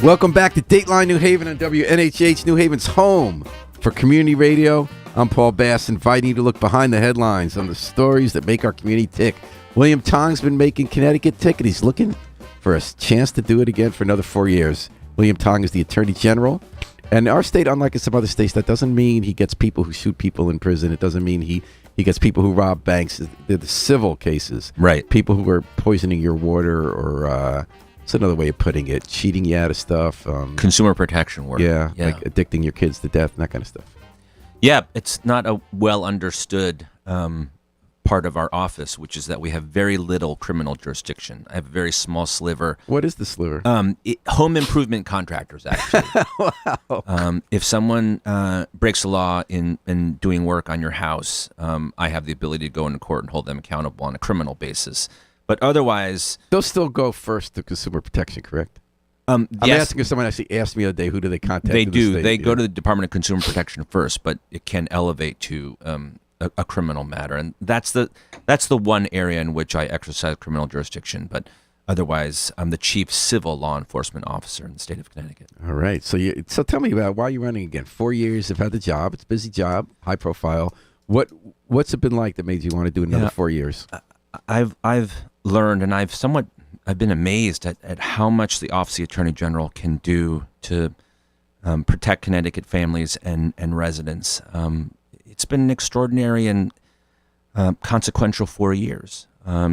Welcome back to Dateline New Haven on WNHH, New Haven's home for community radio. I'm Paul Bass, inviting you to look behind the headlines on the stories that make our community tick. William Tong's been making Connecticut tick, and he's looking for a chance to do it again for another 4 years. William Tong is the Attorney General. And our state, unlike in some other states, that doesn't mean he gets people who shoot people in prison. It doesn't mean he gets people who rob banks. They're the civil cases. Right. People who are poisoning your water or... it's another way of putting it. Cheating you out of stuff. Consumer protection work. Yeah, like addicting your kids to death and that kind of stuff. Yeah, it's not a well understood part of our office, which is that we have very little criminal jurisdiction. I have a very small sliver. What is the sliver? Home improvement contractors, actually. Wow. If someone breaks the law in doing work on your house, I have the ability to go into court and hold them accountable on a criminal basis. But otherwise... They'll still go first to consumer protection, correct? I'm yes. Asking if someone actually asked me the other day, who do they contact? They do. They go to the Department of Consumer Protection first, but it can elevate to a criminal matter. And that's the one area in which I exercise criminal jurisdiction. But otherwise, I'm the chief civil law enforcement officer in the state of Connecticut. All right. So tell me about why you're running again. 4 years, you've had the job. It's a busy job, high profile. What's it been like that made you want to do another 4 years? I've learned, and I've been amazed at how much the Office of the Attorney General can do to protect Connecticut families and residents. It's been an extraordinary and consequential 4 years,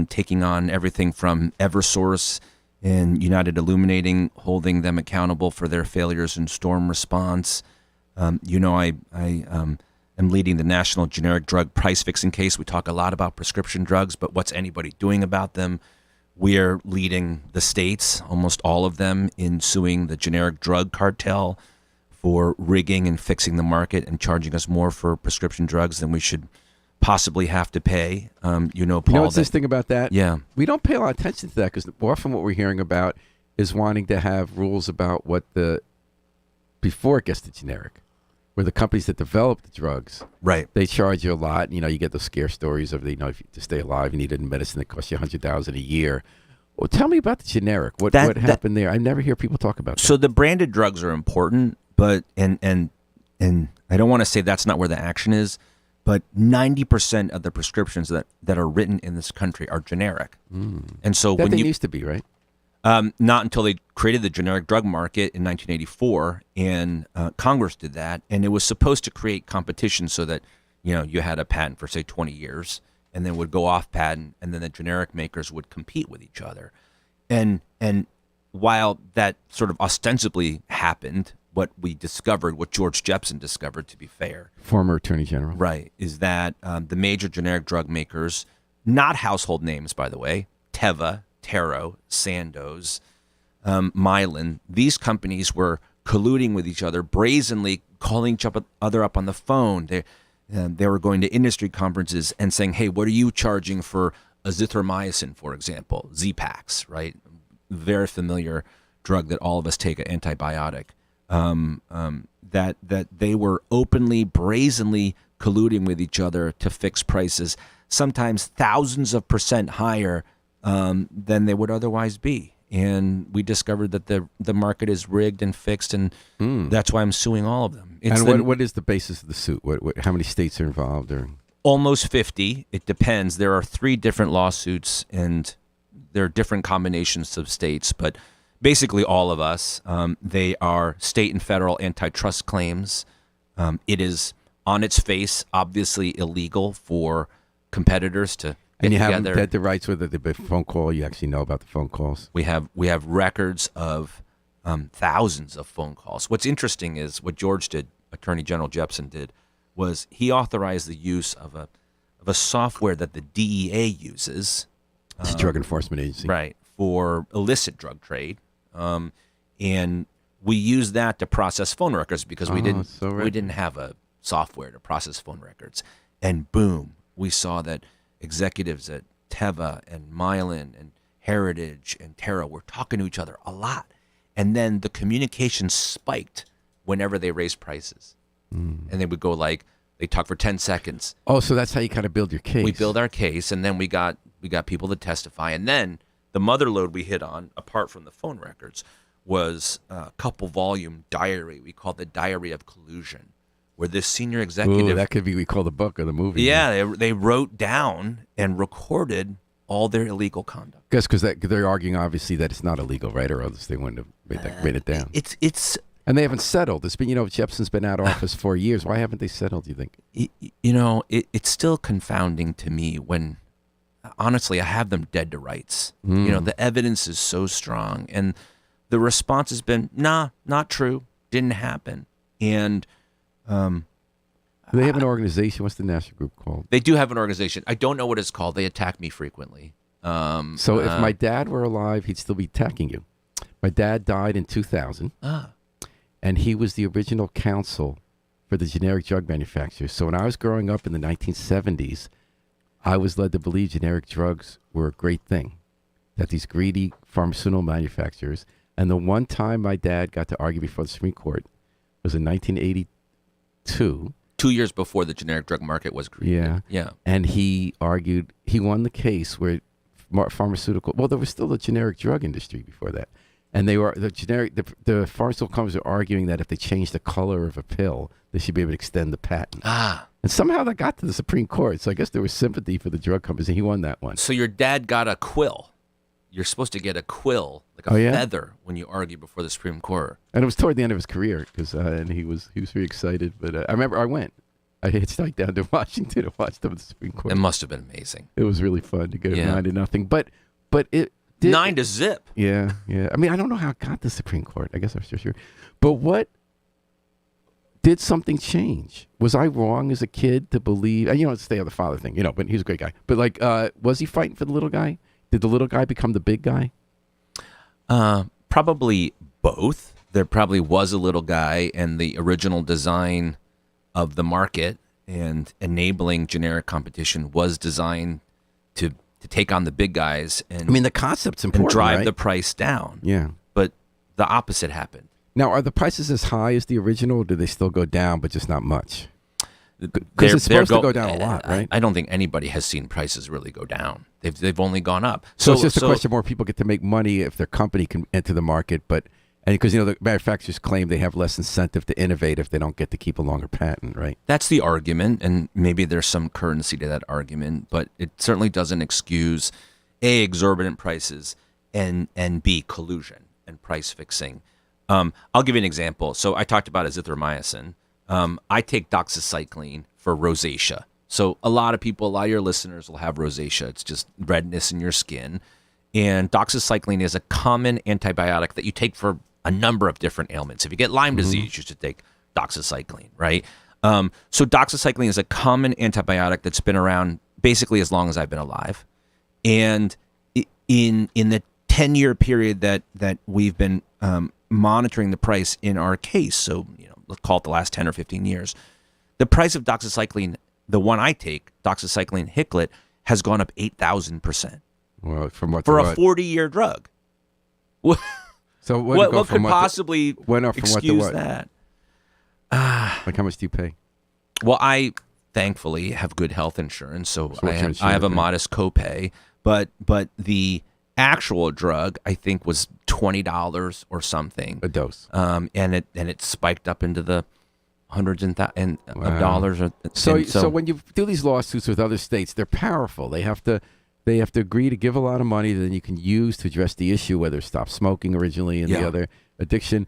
taking on everything from Eversource and United Illuminating, holding them accountable for their failures in storm response. I'm leading the national generic drug price fixing case. We talk a lot about prescription drugs, but what's anybody doing about them? We're leading the states, almost all of them, in suing the generic drug cartel for rigging and fixing the market and charging us more for prescription drugs than we should possibly have to pay. Paul, you know what's this thing about that? Yeah. We don't pay a lot of attention to that because often what we're hearing about is wanting to have rules about before it gets to generic. Where the companies that develop the drugs, right, they charge you a lot. You know, you get those scare stories of to stay alive, you need a medicine that costs you $100,000 a year. Well, tell me about the generic. What happened there? I never hear people talk about that. So the branded drugs are important, but and I don't want to say that's not where the action is, but 90% of the prescriptions that are written in this country are generic. And so that used to be, right? Not until they created the generic drug market in 1984, and Congress did that, and it was supposed to create competition so that you had a patent for say 20 years, and then would go off patent, and then the generic makers would compete with each other, and while that sort of ostensibly happened, what George Jepsen discovered, to be fair, former Attorney General, right, is that the major generic drug makers, not household names by the way, Teva, Taro, Sandoz, Mylan, these companies were colluding with each other, brazenly calling each other up on the phone. They were going to industry conferences and saying, hey, what are you charging for azithromycin, for example, Z-Pax, right? Very familiar drug that all of us take, an antibiotic. That they were openly, brazenly colluding with each other to fix prices, sometimes thousands of % higher than they would otherwise be. And we discovered that the market is rigged and fixed, and that's why I'm suing all of them. What is the basis of the suit? How many states are involved? Almost 50. It depends. There are 3 different lawsuits, and there are different combinations of states, but basically all of us. They are state and federal antitrust claims. It is, on its face, obviously illegal for competitors to and you together. Haven't had the rights with the phone call. You actually know about the phone calls. We have records of thousands of phone calls. What's interesting is what George did, Attorney General Jepsen did, was he authorized the use of a software that the DEA uses. It's a drug enforcement agency, right, for illicit drug trade, and we used that to process phone records because we didn't have a software to process phone records, and boom, we saw that executives at Teva and Mylan and Heritage and Taro were talking to each other a lot. And then the communication spiked whenever they raised prices. And they would go they talk for 10 seconds. Oh, so that's how you kind of build your case. We build our case, and then we got people to testify. And then the mother lode we hit on, apart from the phone records, was a couple volume diary we called the Diary of Collusion, where this senior executive, Ooh, that could be we call the book or the movie. yeah, they wrote down and recorded all their illegal conduct. Guess because they're arguing obviously that it's not illegal, right? Or else they wouldn't have made it down. It's And they haven't settled. It's been, Jepsen's been out of office 4 years. Why haven't they settled, do you think? it's still confounding to me when, honestly, I have them dead to rights. The evidence is so strong, and the response has been, nah, not true, didn't happen. And Do they have an organization? What's the national group called? they do have an organization. I don't know what it's called. They attack me frequently. So if my dad were alive, he'd still be attacking you. My dad died in 2000, and he was the original counsel for the generic drug manufacturers. So when I was growing up in the 1970s, I was led to believe generic drugs were a great thing, that these greedy pharmaceutical manufacturers. And the one time my dad got to argue before the Supreme Court was in 1982. 2 years before the generic drug market was created. Yeah. And he argued, he won the case where pharmaceutical, well, there was still a generic drug industry before that. And they were, the pharmaceutical companies were arguing that if they changed the color of a pill, they should be able to extend the patent. And somehow that got to the Supreme Court. So I guess there was sympathy for the drug companies, and he won that one. So your dad got a quill. You're supposed to get a quill, like a feather, when you argue before the Supreme Court. And it was toward the end of his career, and he was very excited. But I remember I went. I hitchhiked down to Washington to watch them at the Supreme Court. It must have been amazing. It was really fun to get it 9-0. But it did 9-0. Yeah. I mean, I don't know how it got to the Supreme Court. I guess I'm still sure. But what did something change? Was I wrong as a kid to believe? And it's the other father thing, But he's a great guy. But was he fighting for the little guy? Did the little guy become the big guy? Probably both. There probably was a little guy, and the original design of the market and enabling generic competition was designed to take on the big guys and, I mean, the concept's important, and drive right? the price down. Yeah. But the opposite happened. Now, are the prices as high as the original, or do they still go down, but just not much? Because it's supposed to go down a lot, right? I don't think anybody has seen prices really go down. They've only gone up. So it's just a question more people get to make money if their company can enter the market, and because the manufacturers claim they have less incentive to innovate if they don't get to keep a longer patent, right? That's the argument, and maybe there's some currency to that argument, but it certainly doesn't excuse A, exorbitant prices, and B, collusion and price fixing. I'll give you an example. So I talked about azithromycin. I take doxycycline for rosacea. So a lot of your listeners will have rosacea. It's just redness in your skin. And doxycycline is a common antibiotic that you take for a number of different ailments. If you get Lyme disease, you should take doxycycline, right? So doxycycline is a common antibiotic that's been around basically as long as I've been alive. And in the 10-year period that we've been monitoring the price in our case, so let's call it the last 10 or 15 years, the price of doxycycline, the one I take, doxycycline Hiclet, has gone up 8,000%. Well, from what for to a 40-year drug. So what could possibly went up from excuse what to what? that? Like how much do you pay? Well, I thankfully have good health insurance, so I insurance have a pay? modest copay. But the actual drug, I think, was $20 or something A dose. and it spiked up into the hundreds of dollars. So when you do these lawsuits with other states, they're powerful. They have to agree to give a lot of money that then you can use to address the issue, whether stop smoking originally and the other addiction.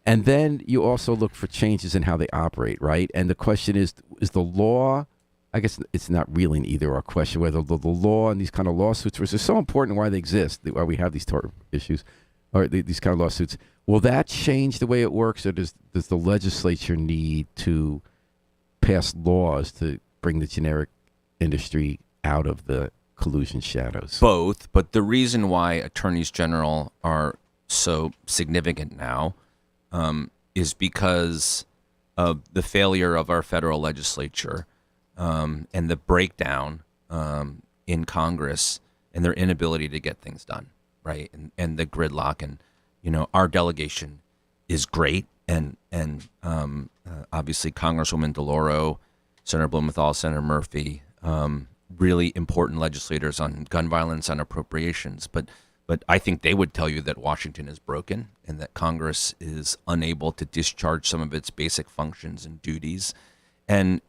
And then you also look for changes in how they operate, right? And the question is the law, I guess it's not really an either-or question, whether the law and these kind of lawsuits, which are so important why they exist, why we have these tort issues, or these kind of lawsuits, will that change the way it works, or does the legislature need to pass laws to bring the generic industry out of the collusion shadows? Both, but the reason why attorneys general are so significant now is because of the failure of our federal legislature and the breakdown in Congress and their inability to get things done, right? And the gridlock. And our delegation is great, and obviously Congresswoman DeLauro, Senator Blumenthal, Senator Murphy, really important legislators on gun violence and appropriations. But But I think they would tell you that Washington is broken and that Congress is unable to discharge some of its basic functions and duties. And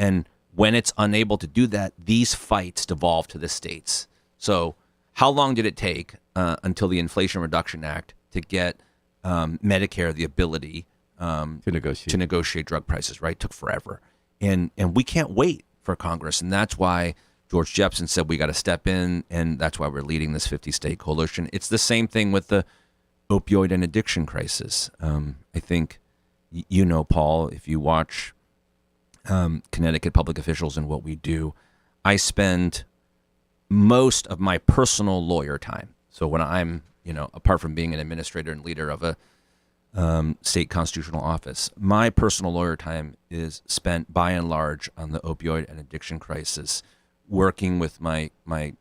when it's unable to do that, these fights devolve to the states. So how long did it take until the Inflation Reduction Act to get Medicare the ability to negotiate drug prices, right? It took forever. And we can't wait for Congress. And that's why George Jepsen said we got to step in, and that's why we're leading this 50-state coalition. It's the same thing with the opioid and addiction crisis. I think, Paul, if you watch Connecticut public officials and what we do, I spend most of my personal lawyer time. So when I'm, apart from being an administrator and leader of a state constitutional office, my personal lawyer time is spent by and large on the opioid and addiction crisis, working with my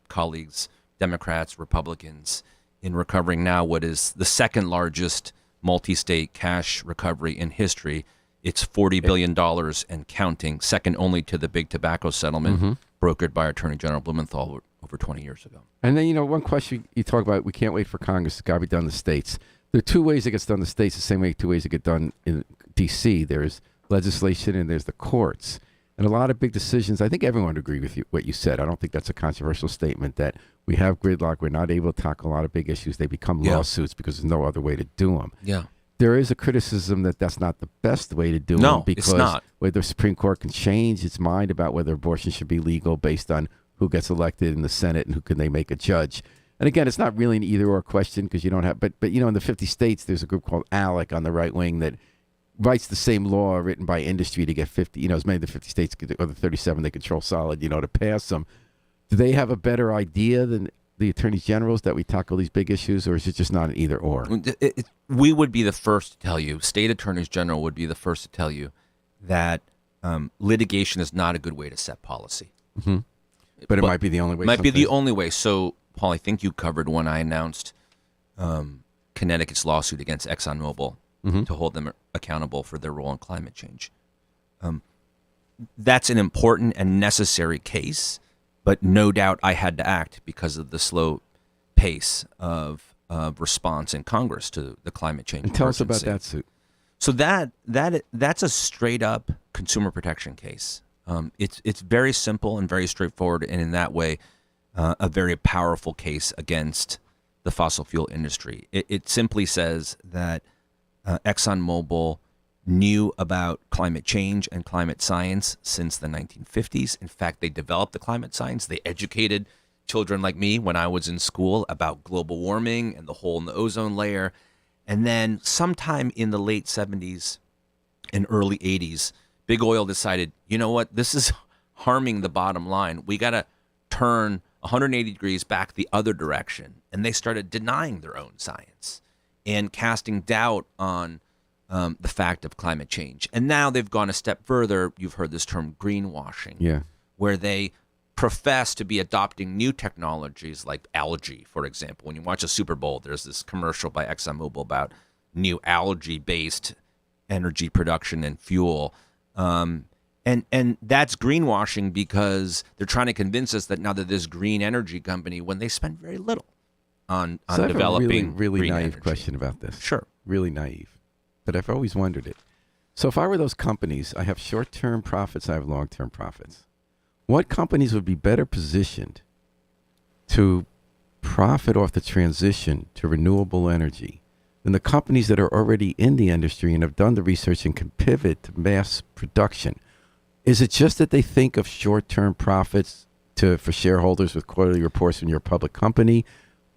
colleagues, Democrats, Republicans, in recovering now what is the second largest multi-state cash recovery in history. It's $40 billion and counting, second only to the big tobacco settlement brokered by Attorney General Blumenthal over 20 years ago. And then, one question you talk about, we can't wait for Congress, it's got to be done in the states. There are two ways it gets done in the states, the same way two ways it get done in D.C. There's legislation and there's the courts. And a lot of big decisions, I think everyone would agree with what you said. I don't think that's a controversial statement that we have gridlock. We're not able to tackle a lot of big issues. They become lawsuits because there's no other way to do them. Yeah. There is a criticism that that's not the best way to do them because it's not. Whether the Supreme Court can change its mind about whether abortion should be legal based on who gets elected in the Senate and who can they make a judge. And again, it's not really an either-or question because you don't have, but in the 50 states, there's a group called ALEC on the right wing that writes the same law written by industry to get 50, as many of the 50 states, or the 37 they control solid, to pass them. Do they have a better idea than the attorneys generals that we tackle these big issues, or is it just not an either-or? We would be the first to tell you, state attorneys general would be the first to tell you that litigation is not a good way to set policy. Mm-hmm. But it might be the only way. Might be the only way. So, Paul, I think you covered when I announced Connecticut's lawsuit against ExxonMobil to hold them accountable for their role in climate change. That's an important and necessary case, but no doubt I had to act because of the slow pace of response in Congress to the climate change emergency. Tell us about that suit. So that's a straight up consumer protection case. It's very simple and very straightforward, and in that way, a very powerful case against the fossil fuel industry. It simply says that ExxonMobil knew about climate change and climate science since the 1950s. In fact, they developed the climate science. They educated children like me when I was in school about global warming and the hole in the ozone layer. And then sometime in the late 70s and early 80s, Big Oil decided, you know what, this is harming the bottom line. We got to turn 180 degrees back the other direction. And they started denying their own science and casting doubt on the fact of climate change. And now they've gone a step further. You've heard this term greenwashing, where they profess to be adopting new technologies like algae, for example. When you watch a Super Bowl, there's this commercial by ExxonMobil about new algae-based energy production and fuel. And that's greenwashing because they're trying to convince us that now that this green energy company, when they spend very little on developing I have a really naive energy. question about this. Sure. Really naive. But I've always wondered it. So if I were those companies, I have short-term profits, I have long-term profits. What companies would be better positioned to profit off the transition to renewable energy than the companies that are already in the industry and have done the research and can pivot to mass production? Is it just that they think of short-term profits for shareholders with quarterly reports from your public company,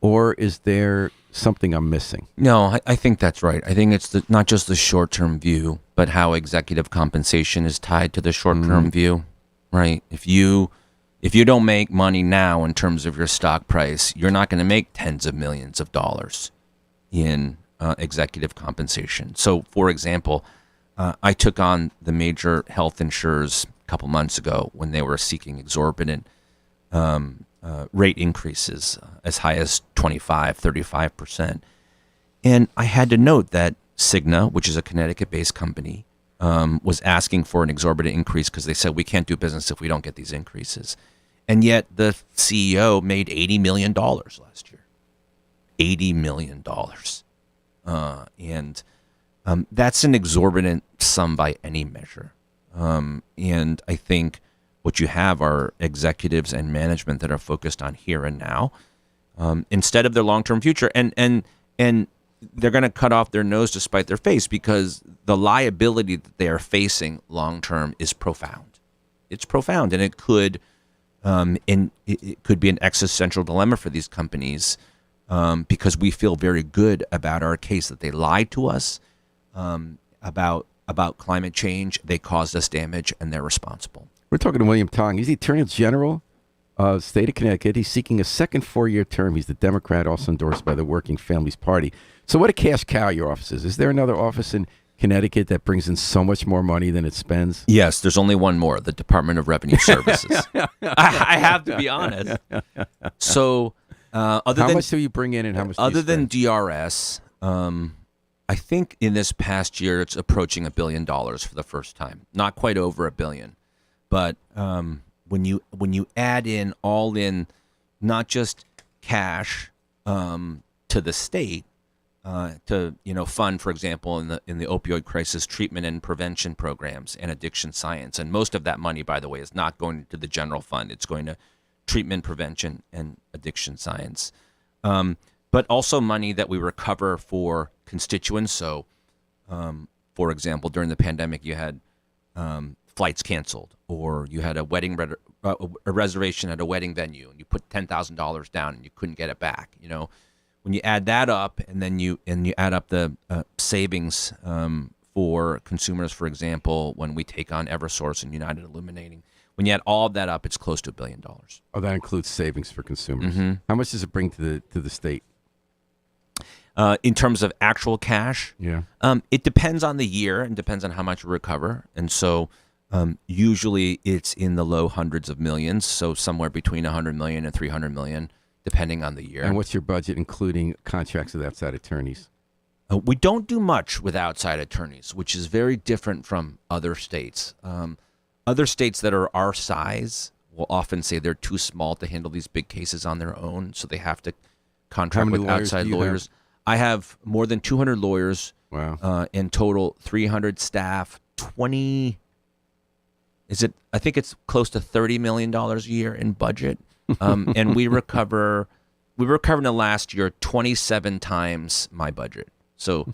or is there something I'm missing? No, I think that's right. I think it's not just the short-term view, but how executive compensation is tied to the short-term view, right? If you don't make money now in terms of your stock price, you're not going to make tens of millions of dollars in executive compensation. So, for example, I took on the major health insurers a couple months ago when they were seeking exorbitant rate increases as high as 25, 35%. And I had to note that Cigna, which is a Connecticut-based company, was asking for an exorbitant increase because they said we can't do business if we don't get these increases. And yet the CEO made $80 million last year. $80 million. And that's an exorbitant sum by any measure. And I think what you have are executives and management that are focused on here and now, instead of their long-term future. And they're going to cut off their nose to spite their face, because the liability that they are facing long-term is profound. It's profound, and it could be an existential dilemma for these companies, because we feel very good about our case that they lied to us about climate change. They caused us damage, and they're responsible. We're talking to William Tong. He's the Attorney General of the state of Connecticut. He's seeking a second 4-year term. He's the Democrat, also endorsed by the Working Families Party. So what a cash cow your office is. Is there another office in Connecticut that brings in so much more money than it spends? Yes, there's only one more, the Department of Revenue Services. I have to be honest. So how much do you bring in, and how much other do you spend? than DRS, I think in this past year it's approaching $1 billion for the first time. Not quite over $1 billion. But when you add in all in, not just cash to the state to fund, for example, in the opioid crisis, treatment and prevention programs and addiction science, and most of that money, by the way, is not going to the general fund. It's going to treatment, prevention, and addiction science, but also money that we recover for constituents. So, for example, during the pandemic, you had flights canceled, or you had a wedding a reservation at a wedding venue, and you put $10,000 down and you couldn't get it back. When you add that up, and then you add up the savings for consumers, for example, when we take on Eversource and United Illuminating, when you add all of that up, it's close to $1 billion. Oh, that includes savings for consumers. Mm-hmm. How much does it bring to the state? In terms of actual cash, Yeah. It depends on the year and depends on how much we recover. And so usually it's in the low hundreds of millions, so somewhere between 100 million and 300 million, depending on the year. And what's your budget, including contracts with outside attorneys? We don't do much with outside attorneys, which is very different from other states. Other states that are our size will often say they're too small to handle these big cases on their own, so they have to contract with outside lawyers. I have more than 200 lawyers. Wow. In total, 300 staff, 20. I think it's close to $30 million a year in budget. And we recover in the last year 27 times my budget. So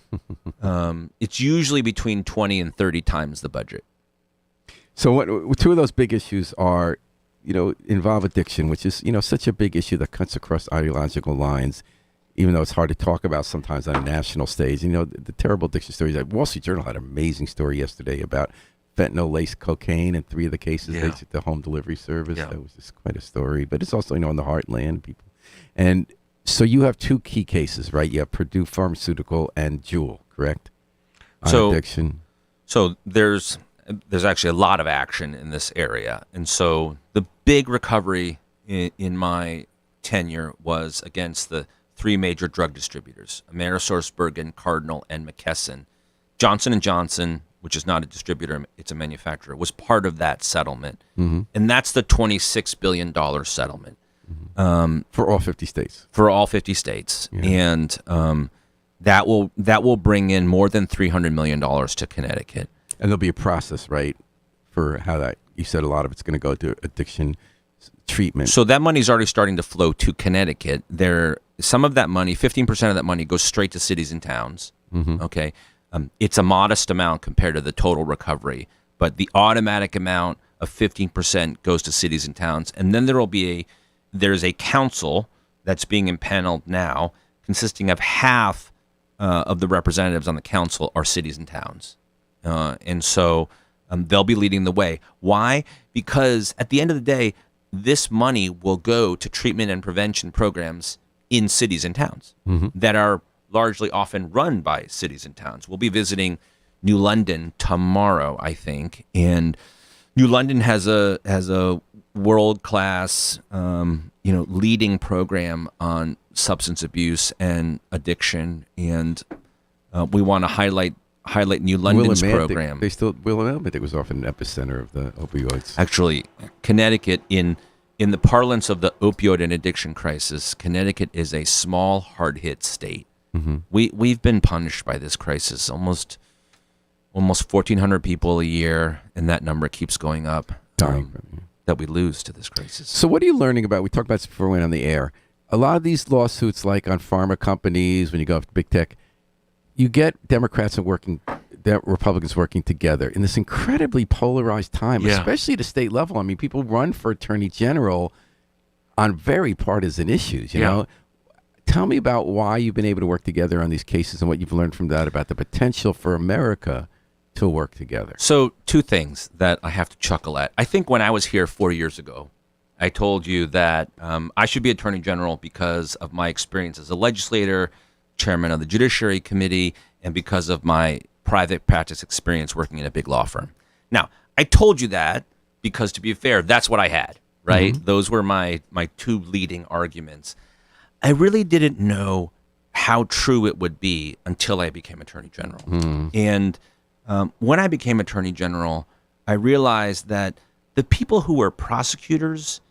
it's usually between 20 and 30 times the budget. So what two of those big issues are, involve addiction, which is, such a big issue that cuts across ideological lines, even though it's hard to talk about sometimes on a national stage. The terrible addiction stories. Wall Street Journal had an amazing story yesterday about fentanyl-laced cocaine in 3 of the cases. They took the home delivery service. Yeah. That was just quite a story. But it's also, in the heartland, people. And so you have 2 key cases, right? You have Purdue Pharmaceutical and Juul, correct? On addiction. So there's actually a lot of action in this area. And so the big recovery in my tenure was against the 3 major drug distributors, AmerisourceBergen, Cardinal, and McKesson. Johnson & Johnson, which is not a distributor, it's a manufacturer, was part of that settlement. Mm-hmm. And that's the $26 billion settlement. Mm-hmm. For all 50 states. For all 50 states. Yeah. And that will bring in more than $300 million to Connecticut. And there'll be a process, right, for how that, you said a lot of it's going to go to addiction treatment. So that money's already starting to flow to Connecticut. Some of that money, 15% of that money goes straight to cities and towns. Mm-hmm. Okay. It's a modest amount compared to the total recovery, but the automatic amount of 15% goes to cities and towns. And then there's a council that's being impaneled now, consisting of half of the representatives on the council are cities and towns. And so they'll be leading the way. Why? Because at the end of the day, this money will go to treatment and prevention programs in cities and towns that are largely often run by cities and towns. We'll be visiting New London tomorrow, I think, and New London has a world-class, leading program on substance abuse and addiction, and we want to highlight New London's program. Willimantic was often an epicenter of the opioids. Actually, Connecticut in in the parlance of the opioid and addiction crisis, Connecticut is a small, hard-hit state. We've been punished by this crisis, almost 1,400 people a year, and that number keeps going up. That we lose to this crisis. So what are you learning about? We talked about this before we went on the air. A lot of these lawsuits, like on pharma companies, when you go after big tech, you get Democrats and Republicans working together in this incredibly polarized time, especially at the state level. I mean, people run for attorney general on very partisan issues, you know? Tell me about why you've been able to work together on these cases and what you've learned from that about the potential for America to work together. So 2 things that I have to chuckle at. I think when I was here 4 years ago, I told you that I should be Attorney General because of my experience as a legislator, chairman of the Judiciary Committee, and because of my private practice experience working in a big law firm. Now, I told you that because, to be fair, that's what I had, right? Those were my 2 leading arguments. I really didn't know how true it would be until I became Attorney General. And when I became Attorney General, I realized that the people who were prosecutors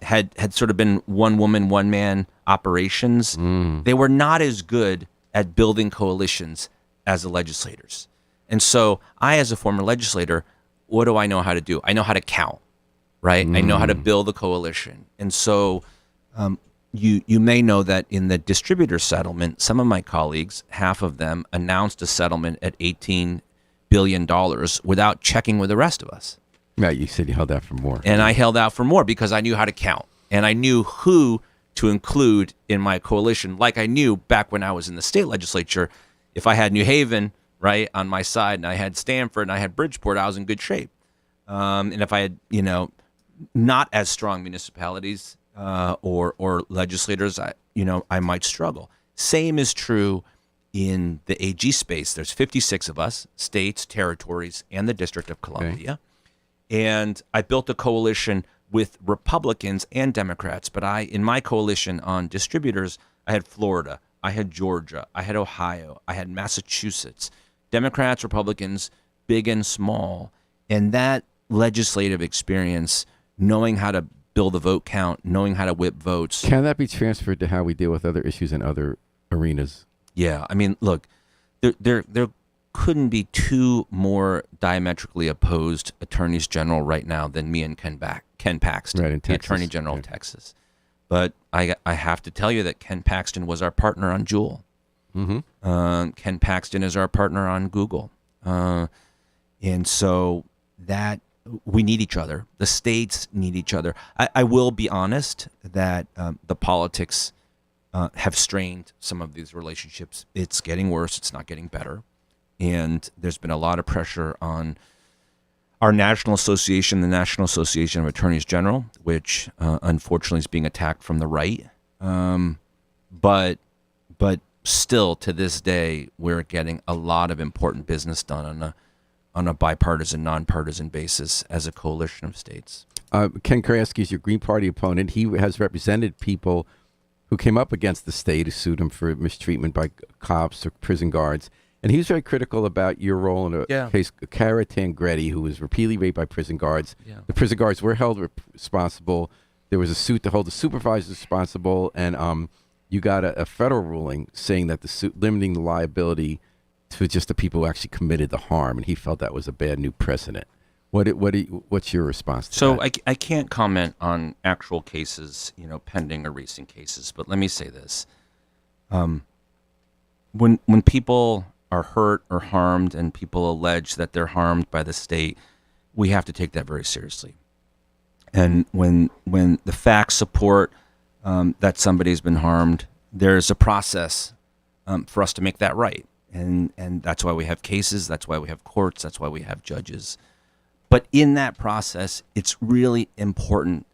had sort of been one woman, one man operations. They were not as good at building coalitions as the legislators. And so I, as a former legislator, what do I know how to do? I know how to count, right? I know how to build a coalition. And so you may know that in the distributor settlement, some of my colleagues, half of them, announced a settlement at $18 billion without checking with the rest of us. Right, you said you held out for more. And I held out for more because I knew how to count. And I knew who to include in my coalition. Like I knew back when I was in the state legislature, if I had New Haven, right, on my side, and I had Stamford, and I had Bridgeport, I was in good shape. And if I had, not as strong municipalities or legislators, I might struggle. Same is true in the AG space. There's 56 of us, states, territories, and the District of Columbia. Okay. And I built a coalition with Republicans and Democrats. But in my coalition on distributors, I had Florida, I had Georgia, I had Ohio, I had Massachusetts, Democrats, Republicans, big and small. And that legislative experience, knowing how to build a vote count, knowing how to whip votes. Can that be transferred to how we deal with other issues in other arenas? Yeah, I mean, look, there couldn't be 2 more diametrically opposed attorneys general right now than me and Ken Paxton, right, in the Texas. Attorney General of Texas. But I have to tell you that Ken Paxton was our partner on Juul. Ken Paxton is our partner on Google. And so that we need each other. The states need each other. I will be honest that the politics have strained some of these relationships. It's getting worse. It's not getting better. And there's been a lot of pressure on our national association, the National Association of Attorneys General, which unfortunately is being attacked from the right. But still, to this day, we're getting a lot of important business done on a bipartisan, nonpartisan basis as a coalition of states. Ken Kraske is your Green Party opponent. He has represented people who came up against the state, who sued him for mistreatment by cops or prison guards. And he was very critical about your role in a case, Cara Tangretti, who was repeatedly raped by prison guards. Yeah. The prison guards were held responsible. There was a suit to hold the supervisors responsible, and you got a federal ruling saying that the suit limiting the liability to just the people who actually committed the harm, and he felt that was a bad new precedent. What's your response to that? So I can't comment on actual cases, pending or recent cases, but let me say this: when people are hurt or harmed, and people allege that they're harmed by the state, we have to take that very seriously. And when the facts support that somebody's been harmed, there's a process for us to make that right. And that's why we have cases, that's why we have courts, that's why we have judges. But in that process, it's really important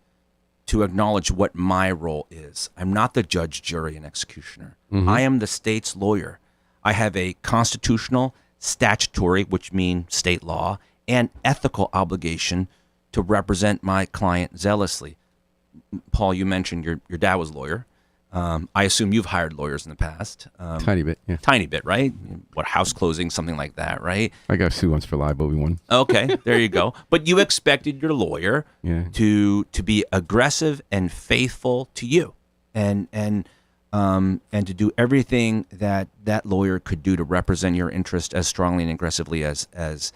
to acknowledge what my role is. I'm not the judge, jury, and executioner. I am the state's lawyer. I have a constitutional, statutory, which means state law, and ethical obligation to represent my client zealously. Paul, you mentioned your dad was a lawyer. I assume you've hired lawyers in the past. Tiny bit, yeah. Tiny bit, right? What, house closing, something like that, right? I got sued once for libel. We won. Okay, there you go. But you expected your lawyer Yeah. to be aggressive and faithful to you, and to do everything that lawyer could do to represent your interest as strongly and aggressively as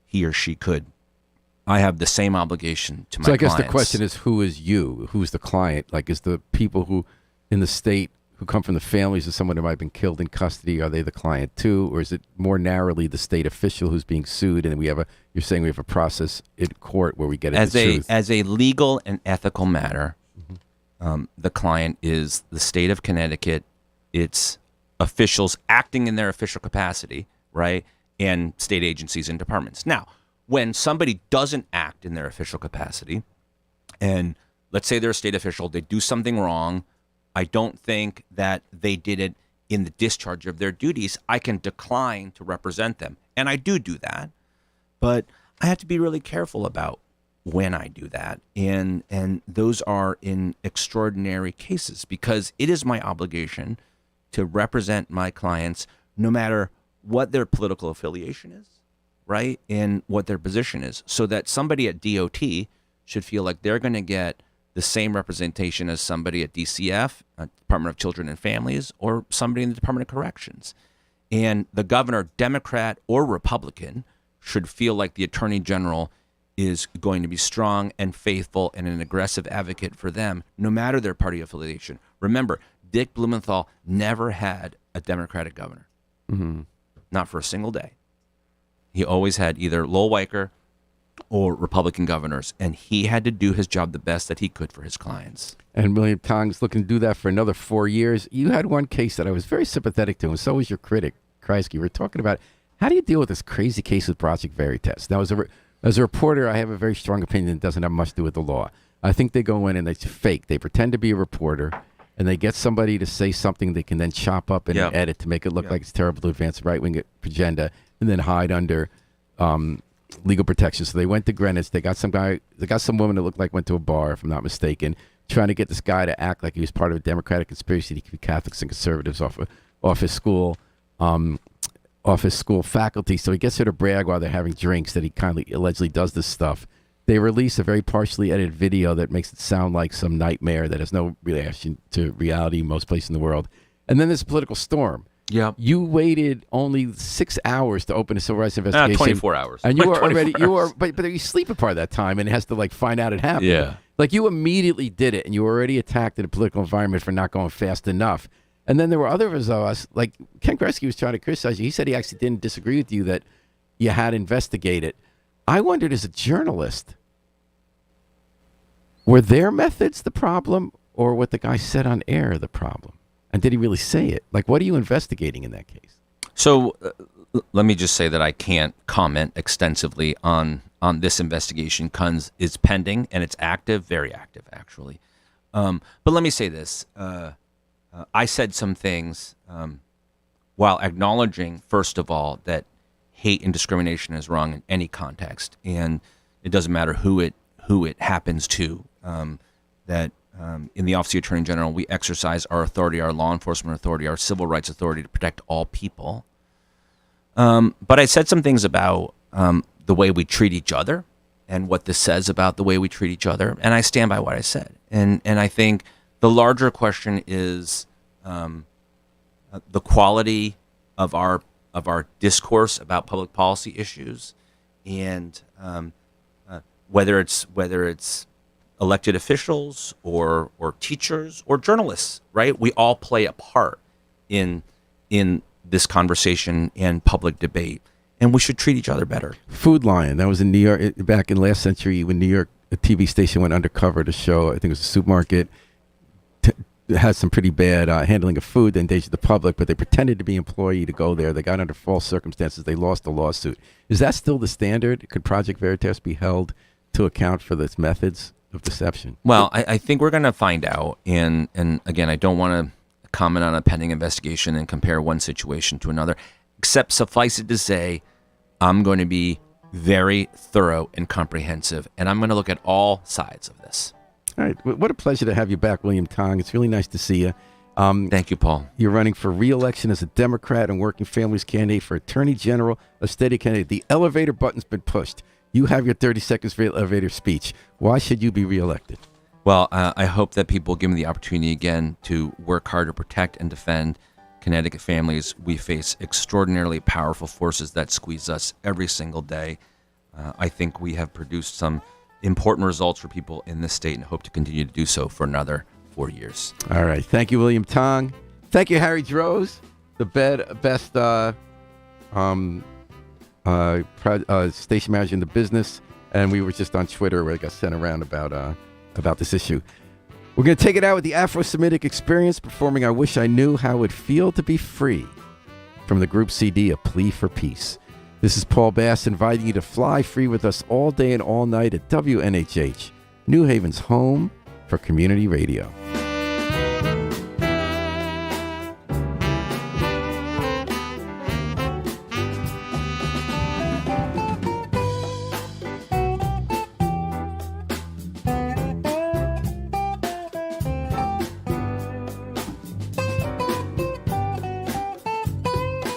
he or she could. I have the same obligation to my So I guess clients. the question is, who is you? Who's the client? Like, is the people who in the state who come from the families of someone who might have been killed in custody, are they the client too? Or is it more narrowly the state official who's being sued, and you're saying we have a process in court where we get at the truth? As a legal and ethical matter, the client is the state of Connecticut, its officials acting in their official capacity, right, and state agencies and departments. Now, when somebody doesn't act in their official capacity, and let's say they're a state official, they do something wrong, I don't think that they did it in the discharge of their duties, I can decline to represent them. And I do that, but I have to be really careful about when I do that. And those are in extraordinary cases, because it is my obligation to represent my clients no matter what their political affiliation is, right? And what their position is, so that somebody at DOT should feel like they're going to get the same representation as somebody at DCF, Department of Children and Families, or somebody in the Department of Corrections. And the governor, Democrat or Republican, should feel like the Attorney General is going to be strong and faithful and an aggressive advocate for them, no matter their party affiliation. Remember, Dick Blumenthal never had a Democratic governor. Mm-hmm. Not for a single day. He always had either Lowell Weicker or Republican governors, and he had to do his job the best that he could for his clients. And William Tong's looking to do that for another 4 years. You had one case that I was very sympathetic to, and so was your critic, Kreisky. We were talking about, how do you deal with this crazy case with Project Veritas? Now, as a reporter, I have a very strong opinion that doesn't have much to do with the law. I think they go in and it's fake. They pretend to be a reporter, and they get somebody to say something they can then chop up and edit to make it look like it's terrible to advance a right-wing agenda, and then hide under legal protection. So they went to Greenwich. They got some woman that looked like went to a bar, if I'm not mistaken, trying to get this guy to act like he was part of a Democratic conspiracy to keep Catholics and conservatives off his school faculty. So he gets her to brag while they're having drinks that he kindly allegedly does this stuff. They release a very partially edited video that makes it sound like some nightmare that has no relation to reality in most places in the world. And then there's a political storm. Yeah. You waited only 6 hours to open a civil rights investigation. 24 hours. And you were already, hours. but you sleep a part of that time, and it has to like find out it happened. Yeah. Like you immediately did it, and you were already attacked in a political environment for not going fast enough. And then there were others of us, like Ken Kreisky was trying to criticize you. He said he actually didn't disagree with you that you had investigated. I wondered, as a journalist, were their methods the problem, or what the guy said on air the problem? And did he really say it? Like, what are you investigating in that case? So let me just say that I can't comment extensively on this investigation. It's pending, and it's active, very active, actually. But let me say this. I said some things while acknowledging, first of all, that hate and discrimination is wrong in any context, and it doesn't matter who it happens to. In the Office of the Attorney General, we exercise our authority, our law enforcement authority, our civil rights authority to protect all people. But I said some things about the way we treat each other and what this says about the way we treat each other, and I stand by what I said. And I think the larger question is the quality of our discourse about public policy issues, and whether it's elected officials or teachers or journalists, right? We all play a part in this conversation and public debate, and we should treat each other better. Food Lion, that was in New York back in last century when New York, a TV station went undercover to show, I think it was a supermarket, had some pretty bad handling of food that endangered the public, but they pretended to be an employee to go there. They got under false circumstances. They lost the lawsuit. Is that still the standard? Could Project Veritas be held to account for its methods of deception? Well, I think we're going to find out. And again, I don't want to comment on a pending investigation and compare one situation to another, except suffice it to say, I'm going to be very thorough and comprehensive, and I'm going to look at all sides of this. All right. What a pleasure to have you back, William Tong. It's really nice to see you. Thank you, Paul. You're running for re-election as a Democrat and working families candidate for Attorney General, a steady candidate. The elevator button's been pushed. You have your 30 seconds for your elevator speech. Why should you be reelected? Well, I hope that people give me the opportunity again to work hard to protect and defend Connecticut families. We face extraordinarily powerful forces that squeeze us every single day. I think we have produced some important results for people in this state and hope to continue to do so for another 4 years. All right. Thank you, William Tong. Thank you, Harry Droz, the best station manager in the business. And we were just on Twitter where it got sent around about this issue. We're going to take it out with the Afro-Semitic Experience performing I Wish I Knew How It Would Feel to Be Free from the group CD, A Plea for Peace. This is Paul Bass inviting you to fly free with us all day and all night at WNHH, New Haven's home for community radio.